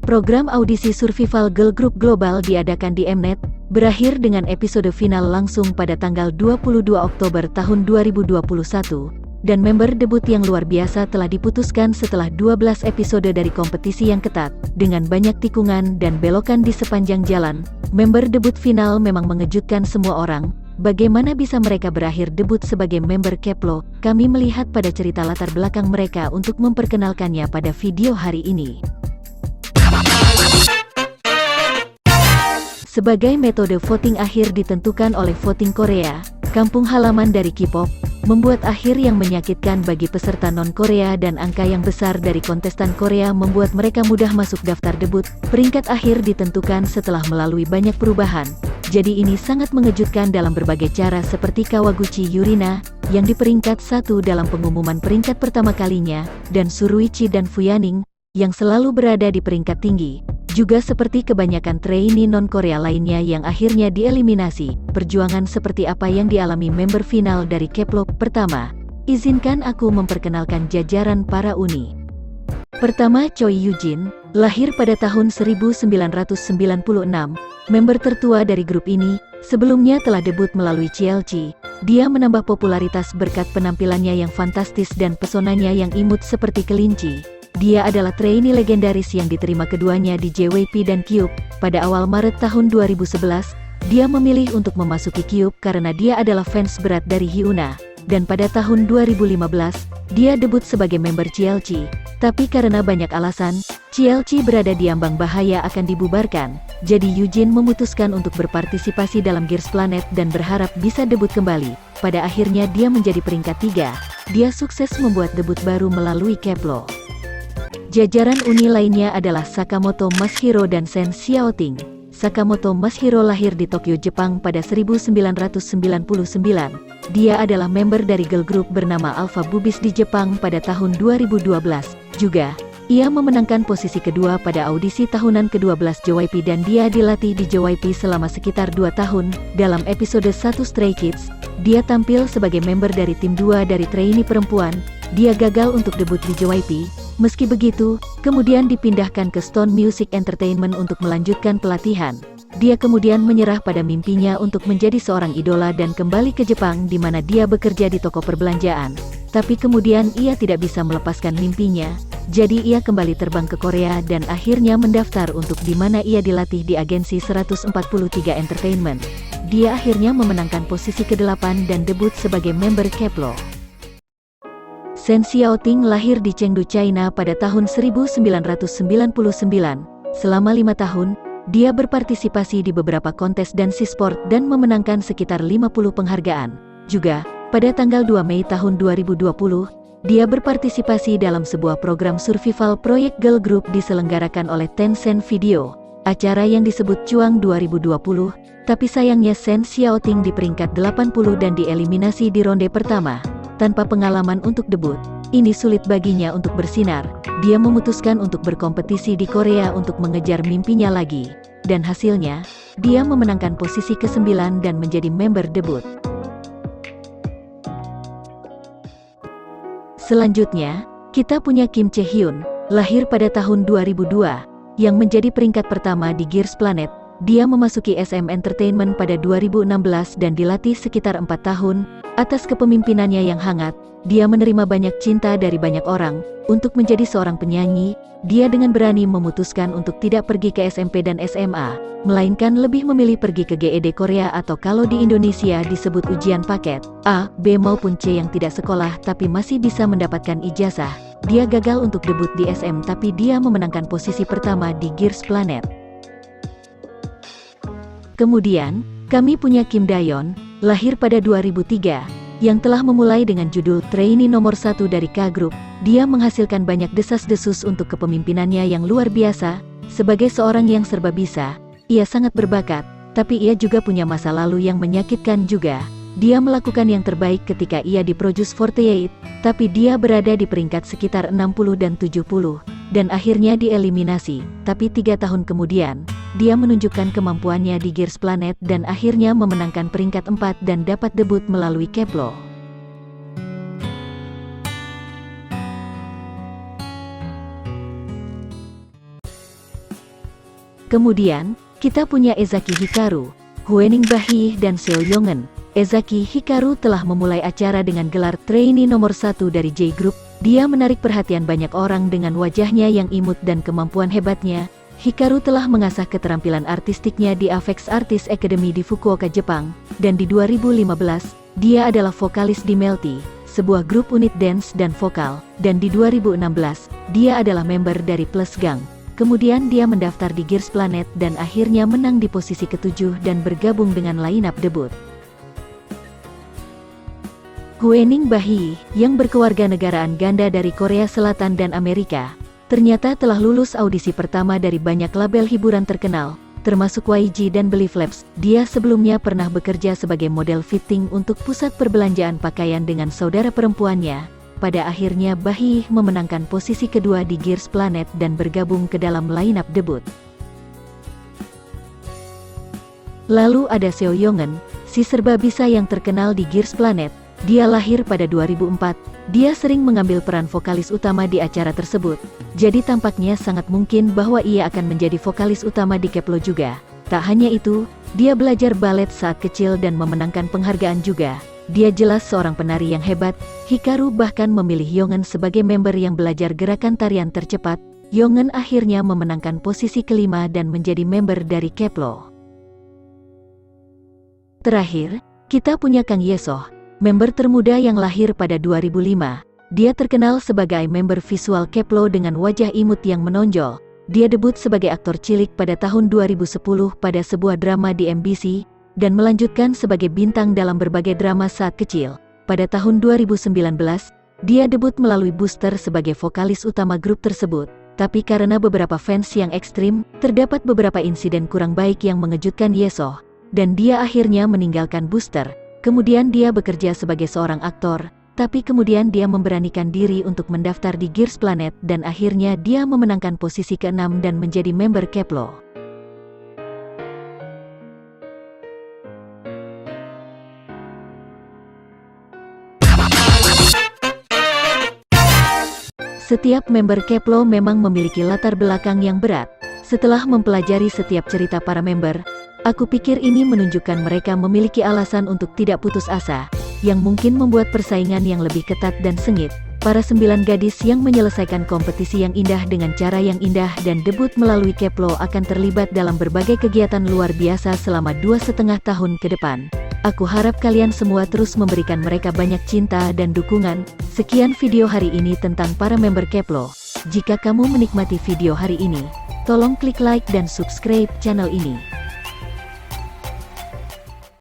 Program audisi Survival Girl Group Global diadakan di Mnet, berakhir dengan episode final langsung pada tanggal 22 Oktober tahun 2021, dan member debut yang luar biasa telah diputuskan setelah 12 episode dari kompetisi yang ketat, dengan banyak tikungan dan belokan di sepanjang jalan. Member debut final memang mengejutkan semua orang. Bagaimana bisa mereka berakhir debut sebagai member Keplo? Kami melihat pada cerita latar belakang mereka untuk memperkenalkannya pada video hari ini. Sebagai metode voting akhir ditentukan oleh voting Korea, kampung halaman dari K-pop, membuat akhir yang menyakitkan bagi peserta non-Korea dan angka yang besar dari kontestan Korea membuat mereka mudah masuk daftar debut. Peringkat akhir ditentukan setelah melalui banyak perubahan, jadi ini sangat mengejutkan dalam berbagai cara seperti Kawaguchi Yurina, yang di peringkat 1 dalam pengumuman peringkat pertama kalinya, dan Suruichi dan Fuyaning, yang selalu berada di peringkat tinggi. Juga seperti kebanyakan trainee non-Korea lainnya yang akhirnya dieliminasi. Perjuangan seperti apa yang dialami member final dari Keplo? Pertama, izinkan aku memperkenalkan jajaran para uni. Pertama, Choi Yujin, lahir pada tahun 1996, member tertua dari grup ini. Sebelumnya telah debut melalui CLC. Dia menambah popularitas berkat penampilannya yang fantastis dan pesonanya yang imut seperti kelinci. Dia adalah trainee legendaris yang diterima keduanya di JYP dan Cube. Pada awal Maret tahun 2011, dia memilih untuk memasuki Cube karena dia adalah fans berat dari Hyuna. Dan pada tahun 2015, dia debut sebagai member CLC. Tapi karena banyak alasan, CLC berada di ambang bahaya akan dibubarkan. Jadi Yujin memutuskan untuk berpartisipasi dalam Girls Planet dan berharap bisa debut kembali. Pada akhirnya dia menjadi peringkat 3. Dia sukses membuat debut baru melalui Keplo. Jajaran uni lainnya adalah Sakamoto Masahiro dan Sen Xiaoting. Sakamoto Masahiro lahir di Tokyo, Jepang pada 1999. Dia adalah member dari girl group bernama Alpha Boobies di Jepang pada tahun 2012. Juga, ia memenangkan posisi kedua pada audisi tahunan ke-12 JYP dan dia dilatih di JYP selama sekitar 2 tahun. Dalam episode 1 Stray Kids, dia tampil sebagai member dari tim 2 dari trainee perempuan. Dia gagal untuk debut di JYP. Meski begitu, kemudian dipindahkan ke Stone Music Entertainment untuk melanjutkan pelatihan. Dia kemudian menyerah pada mimpinya untuk menjadi seorang idola dan kembali ke Jepang di mana dia bekerja di toko perbelanjaan. Tapi kemudian ia tidak bisa melepaskan mimpinya, jadi ia kembali terbang ke Korea dan akhirnya mendaftar untuk di mana ia dilatih di agensi 143 Entertainment. Dia akhirnya memenangkan posisi ke-8 dan debut sebagai member Keplo. Sen Xiaoting lahir di Chengdu, China pada tahun 1999. Selama 5 tahun, dia berpartisipasi di beberapa kontes dan sport dan memenangkan sekitar 50 penghargaan. Juga, pada tanggal 2 Mei tahun 2020, dia berpartisipasi dalam sebuah program survival proyek girl group diselenggarakan oleh Tencent Video, acara yang disebut Chuang 2020, tapi sayangnya Sen Xiaoting di peringkat 80 dan dieliminasi di ronde pertama. Tanpa pengalaman untuk debut, ini sulit baginya untuk bersinar. Dia memutuskan untuk berkompetisi di Korea untuk mengejar mimpinya lagi. Dan hasilnya, dia memenangkan posisi ke-9 dan menjadi member debut. Selanjutnya, kita punya Kim Chae-hyun, lahir pada tahun 2002, yang menjadi peringkat pertama di Girls Planet. Dia memasuki SM Entertainment pada 2016 dan dilatih sekitar 4 tahun. Atas kepemimpinannya yang hangat, dia menerima banyak cinta dari banyak orang. Untuk menjadi seorang penyanyi, dia dengan berani memutuskan untuk tidak pergi ke SMP dan SMA, melainkan lebih memilih pergi ke GED Korea atau kalau di Indonesia disebut ujian paket A, B maupun C yang tidak sekolah tapi masih bisa mendapatkan ijazah. Dia gagal untuk debut di SM tapi dia memenangkan posisi pertama di Girls Planet. Kemudian, kami punya Kim Dayon, lahir pada 2003, yang telah memulai dengan judul trainee nomor 1 dari K-Group. Dia menghasilkan banyak desas-desus untuk kepemimpinannya yang luar biasa. Sebagai seorang yang serba bisa, ia sangat berbakat, tapi ia juga punya masa lalu yang menyakitkan juga. Dia melakukan yang terbaik ketika ia di Produce 48, tapi dia berada di peringkat sekitar 60 dan 70, dan akhirnya dieliminasi. Tapi 3 tahun kemudian, dia menunjukkan kemampuannya di Girls Planet dan akhirnya memenangkan peringkat 4 dan dapat debut melalui Keplo. Kemudian, kita punya Ezaki Hikaru, Huening Bahih dan Seo Yongen. Ezaki Hikaru telah memulai acara dengan gelar trainee nomor 1 dari J Group. Dia menarik perhatian banyak orang dengan wajahnya yang imut dan kemampuan hebatnya. Hikaru telah mengasah keterampilan artistiknya di Avex Artist Academy di Fukuoka, Jepang, dan di 2015, dia adalah vokalis di Melty, sebuah grup unit dance dan vokal, dan di 2016, dia adalah member dari Plus Gang. Kemudian dia mendaftar di Gears Planet dan akhirnya menang di posisi ke-7 dan bergabung dengan lineup debut. Huening Bahih, yang berkewarganegaraan ganda dari Korea Selatan dan Amerika, ternyata telah lulus audisi pertama dari banyak label hiburan terkenal, termasuk YG dan Believe Labs. Dia sebelumnya pernah bekerja sebagai model fitting untuk pusat perbelanjaan pakaian dengan saudara perempuannya. Pada akhirnya Bahih memenangkan posisi kedua di Gears Planet dan bergabung ke dalam lineup debut. Lalu ada Seo Yongen, si serba bisa yang terkenal di Gears Planet. Dia lahir pada 2004, dia sering mengambil peran vokalis utama di acara tersebut, jadi tampaknya sangat mungkin bahwa ia akan menjadi vokalis utama di Keplo juga. Tak hanya itu, dia belajar balet saat kecil dan memenangkan penghargaan juga. Dia jelas seorang penari yang hebat. Hikaru bahkan memilih Yongen sebagai member yang belajar gerakan tarian tercepat. Yongen akhirnya memenangkan posisi kelima dan menjadi member dari Keplo. Terakhir, kita punya Kang Yesoh, member termuda yang lahir pada 2005. Dia terkenal sebagai member visual Keplo dengan wajah imut yang menonjol. Dia debut sebagai aktor cilik pada tahun 2010 pada sebuah drama di MBC, dan melanjutkan sebagai bintang dalam berbagai drama saat kecil. Pada tahun 2019, dia debut melalui Booster sebagai vokalis utama grup tersebut. Tapi karena beberapa fans yang ekstrim, terdapat beberapa insiden kurang baik yang mengejutkan Yesoh, dan dia akhirnya meninggalkan Booster. Kemudian dia bekerja sebagai seorang aktor, tapi kemudian dia memberanikan diri untuk mendaftar di Gears Planet dan akhirnya dia memenangkan posisi ke-6 dan menjadi member Keplo. Setiap member Keplo memang memiliki latar belakang yang berat. Setelah mempelajari setiap cerita para member, aku pikir ini menunjukkan mereka memiliki alasan untuk tidak putus asa, yang mungkin membuat persaingan yang lebih ketat dan sengit. Para 9 gadis yang menyelesaikan kompetisi yang indah dengan cara yang indah dan debut melalui Keplo akan terlibat dalam berbagai kegiatan luar biasa selama 2,5 tahun ke depan. Aku harap kalian semua terus memberikan mereka banyak cinta dan dukungan. Sekian video hari ini tentang para member Keplo. Jika kamu menikmati video hari ini, tolong klik like dan subscribe channel ini.